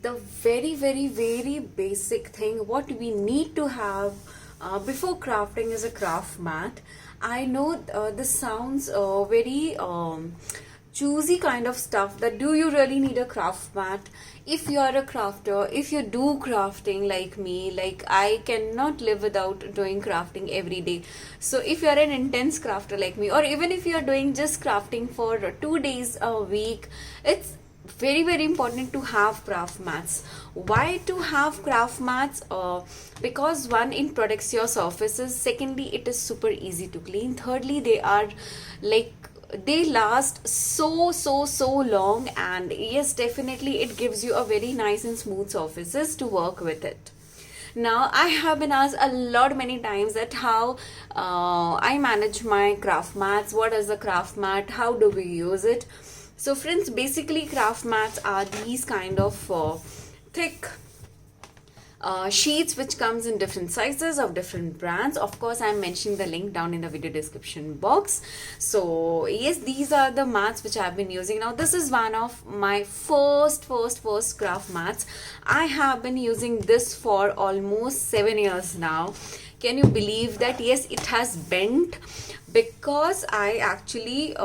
the very basic thing what we need to have before crafting is a craft mat. I know this sounds very choosy kind of stuff, that do you really need a craft mat? If you are a crafter, if you do crafting like me, like I cannot live without doing crafting every day. So if you are an intense crafter like me, or even if you are doing just crafting for 2 days a week, it's very important to have craft mats. Why to have craft mats? Because one, it protects your surfaces. Secondly, it is super easy to clean. Thirdly, they are like, they last so long, and yes, definitely it gives you a very nice and smooth surfaces to work with it. Now, I have been asked a lot many times that how I manage my craft mats, what is a craft mat, how do we use it. So friends, basically craft mats are these kind of thick sheets which comes in different sizes of different brands. Of course, I'm mentioning the link down in the video description box. So yes, these are the mats which I've been using. Now this is one of my first craft mats. I have been using this for almost 7 years now. Can you believe that? Yes, it has bent because I actually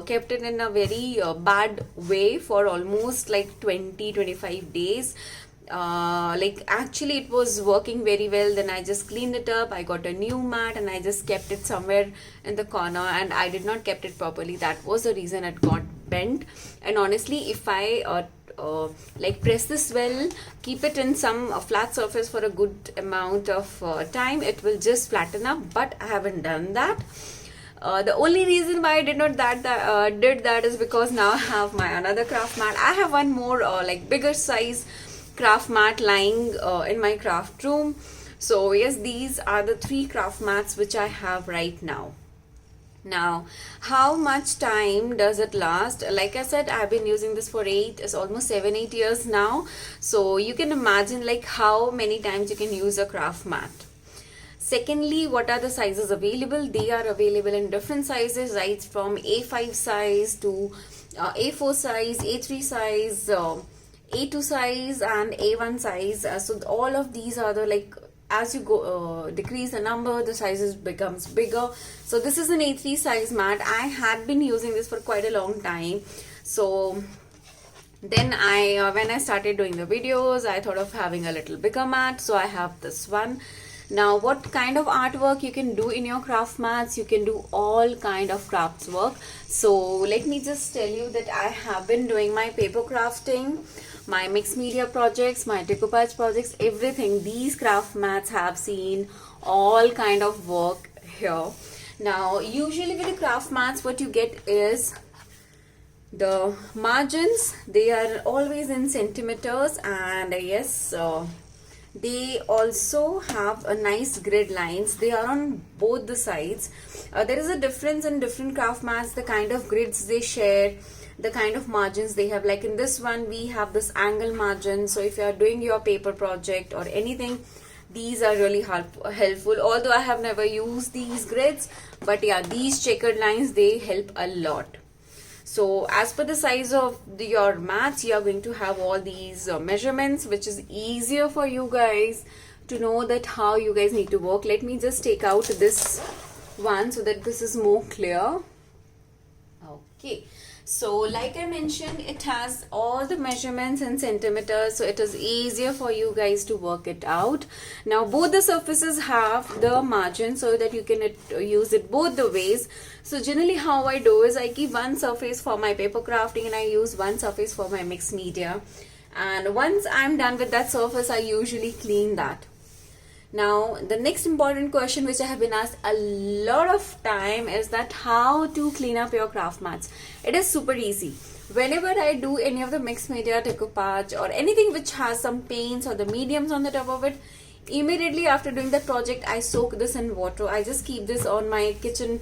kept it in a very bad way for almost like 20-25 days. Like actually it was working very well, then I just cleaned it up, I got a new mat, and I just kept it somewhere in the corner, and I did not kept it properly. That was the reason it got bent. And honestly, if I like press this well, keep it in some flat surface for a good amount of time, it will just flatten up, but I haven't done that. The only reason why I did not did that is because now I have my another craft mat. I have one more like bigger size craft mat lying in my craft room. So yes, these are the 3 craft mats which I have right now. Now, how much time does it last? Like I said, I've been using this for it's almost 7-8 years now. So you can imagine like how many times you can use a craft mat. Secondly, what are the sizes available? They are available in different sizes, right from A5 size to A4 size, A3 size, A2 size and A1 size. So all of these are the, like, as you go decrease the number, the sizes becomes bigger. So this is an A3 size mat. I had been using this for quite a long time. So then when I started doing the videos, I thought of having a little bigger mat. So I have this one. Now, what kind of artwork you can do in your craft mats? You can do all kind of crafts work. So let me just tell you that I have been doing my paper crafting, my mixed media projects, my decoupage projects, everything. These craft mats have seen all kind of work here. Now, usually with the craft mats, what you get is the margins. They are always in centimeters, and yes, they also have a nice grid lines. They are on both the sides. There is a difference in different craft mats, the kind of grids they share, the kind of margins they have. Like in this one, we have this angle margin. So if you are doing your paper project or anything, these are really helpful. Although I have never used these grids, but yeah, these checkered lines, they help a lot. So as per the size of your mats, you are going to have all these measurements, which is easier for you guys to know that how you guys need to work. Let me just take out this one so that this is more clear. Okay. So like I mentioned, it has all the measurements in centimeters, so it is easier for you guys to work it out. Now both the surfaces have the margin so that you can use it both the ways. So generally how I do is I keep one surface for my paper crafting and I use one surface for my mixed media. And once I'm done with that surface, I usually clean that. Now, the next important question which I have been asked a lot of time is that how to clean up your craft mats. It is super easy. Whenever I do any of the mixed media, decoupage or anything which has some paints or the mediums on the top of it, immediately after doing that project, I soak this in water. I just keep this on my kitchen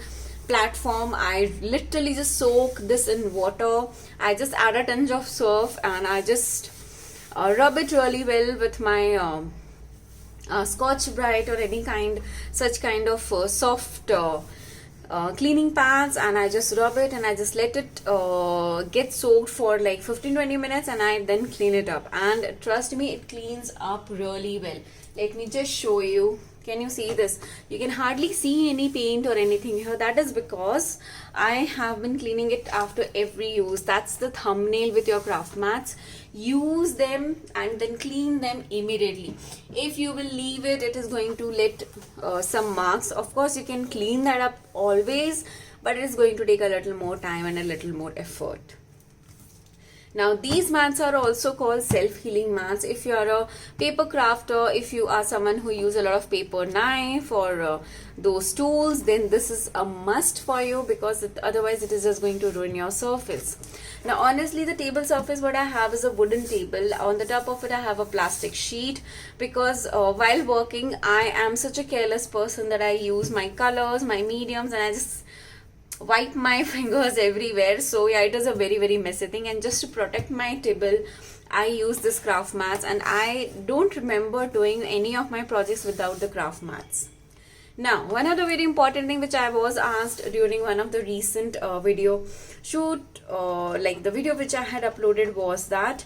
platform. I literally just soak this in water. I just add a tinge of surf and I just rub it really well with my Scotch Brite or any kind, such kind of soft cleaning pads, and I just rub it and I just let it get soaked for like 15-20 minutes, and I then clean it up. And trust me, it cleans up really well. Let me just show you. Can you see this? You can hardly see any paint or anything here. That is because I have been cleaning it after every use. That's the thumbnail with your craft mats. Use them and then clean them immediately. If you will leave it, it is going to let some marks. Of course, you can clean that up always, but it is going to take a little more time and a little more effort. Now these mats are also called self-healing mats. If you are a paper crafter, if you are someone who use a lot of paper knife or those tools, then this is a must for you, because otherwise it is just going to ruin your surface. Now honestly, the table surface what I have is a wooden table. On the top of it I have a plastic sheet, because while working I am such a careless person that I use my colors, my mediums, and I just wipe my fingers everywhere. So yeah, it is a very messy thing, and just to protect my table I use this craft mats, and I don't remember doing any of my projects without the craft mats. Now one other very important thing which I was asked during one of the recent video shoot, like the video which I had uploaded, was that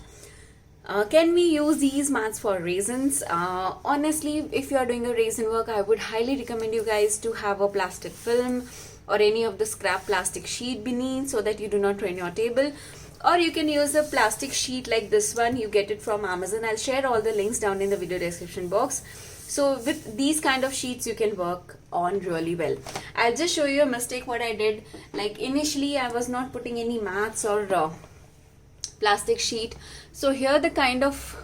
can we use these mats for raisins? Honestly, if you are doing a raisin work, I would highly recommend you guys to have a plastic film or any of the scrap plastic sheet beneath, so that you do not ruin your table. Or you can use a plastic sheet like this one. You get it from Amazon. I'll share all the links down in the video description box. So with these kind of sheets you can work on really well. I'll just show you a mistake what I did. Like initially I was not putting any mats or plastic sheet. So here the kind of,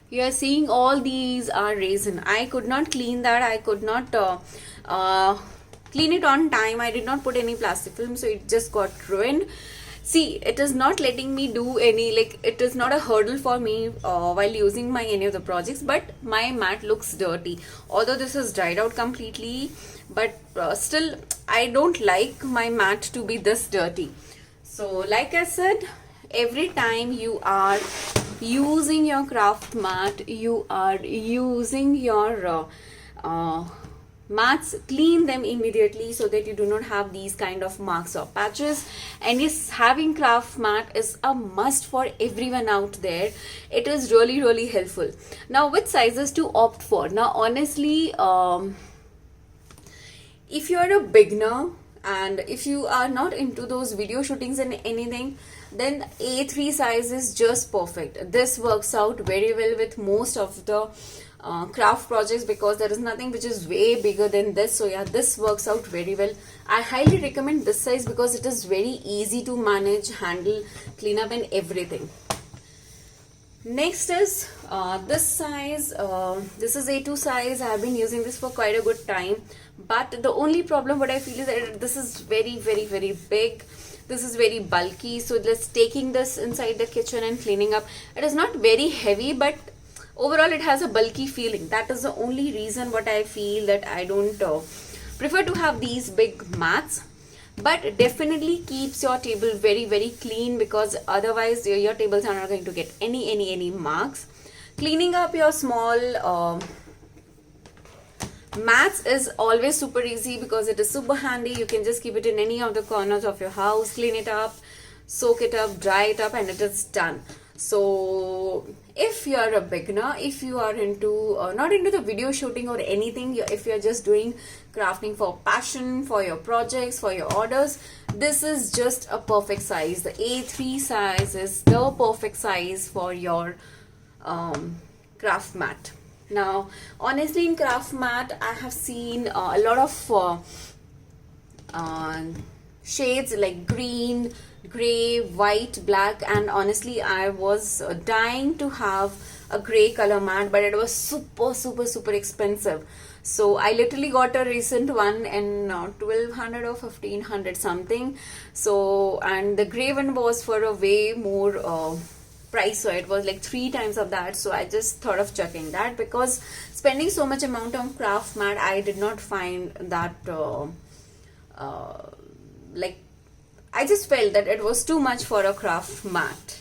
you are seeing all these are resin. I could not clean that. I could not clean it on time. I did not put any plastic film, so it just got ruined. See, it is not letting me do any, like it is not a hurdle for me while using my any of the projects, but my mat looks dirty. Although this is dried out completely, but still I don't like my mat to be this dirty. So like I said, every time you are using your craft mat, you are using your mats, clean them immediately so that you do not have these kind of marks or patches. And yes, having craft mat is a must for everyone out there. It is really helpful. Now which sizes to opt for? Now honestly, if you are a beginner and if you are not into those video shootings and anything, then A3 size is just perfect. This works out very well with most of the craft projects, because there is nothing which is way bigger than this. So yeah, this works out very well. I highly recommend this size because it is very easy to manage, handle, clean up and everything. Next is this size. This is A2 size. I have been using this for quite a good time, but the only problem what I feel is that this is very big. This is very bulky, so just taking this inside the kitchen and cleaning up, it is not very heavy, but overall it has a bulky feeling. That is the only reason what I feel that I don't prefer to have these big mats. But definitely keeps your table very clean, because otherwise your tables are not going to get any marks. Cleaning up your small mats is always super easy because it is super handy. You can just keep it in any of the corners of your house, clean it up, soak it up, dry it up, and it is done. So if you are a beginner, if you are into not into the video shooting or anything, if you are just doing crafting for passion, for your projects, for your orders, this is just a perfect size. The A3 size is the perfect size for your craft mat. Now honestly, in craft mat I have seen a lot of shades like green, gray, white, black, and honestly I was dying to have a gray color mat, but it was super expensive. So I literally got a recent one in 1200 or 1500 something. So, and the gray one was for a way more price, so it was like 3 times of that. So I just thought of checking that, because spending so much amount on craft mat, I did not find that like, I just felt that it was too much for a craft mat.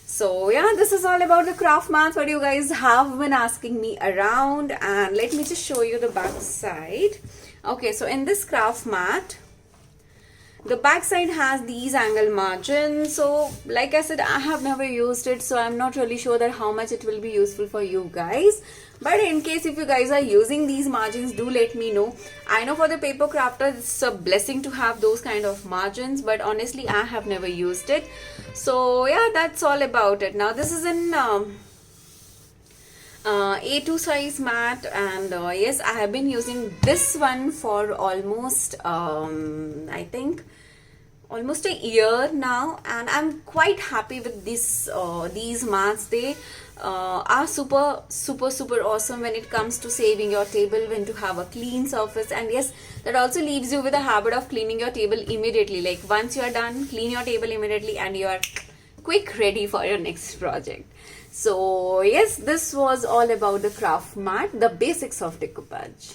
So yeah, this is all about the craft mats what you guys have been asking me around. And let me just show you the back side. Okay, so in this craft mat, The back side has these angle margins. So like I said, I have never used it, so I'm not really sure that how much it will be useful for you guys. But in case if you guys are using these margins, do let me know. I know for the paper crafter it's a blessing to have those kind of margins, but honestly I have never used it. So yeah, that's all about it. Now this is in A2 size mat, and yes, I have been using this one for almost I think almost a year now, and I'm quite happy with these mats. They are super awesome when it comes to saving your table, when to have a clean surface. And yes, that also leaves you with a habit of cleaning your table immediately. Like once you are done, clean your table immediately and you are quick ready for your next project. So yes, this was all about the craft mat, the basics of decoupage.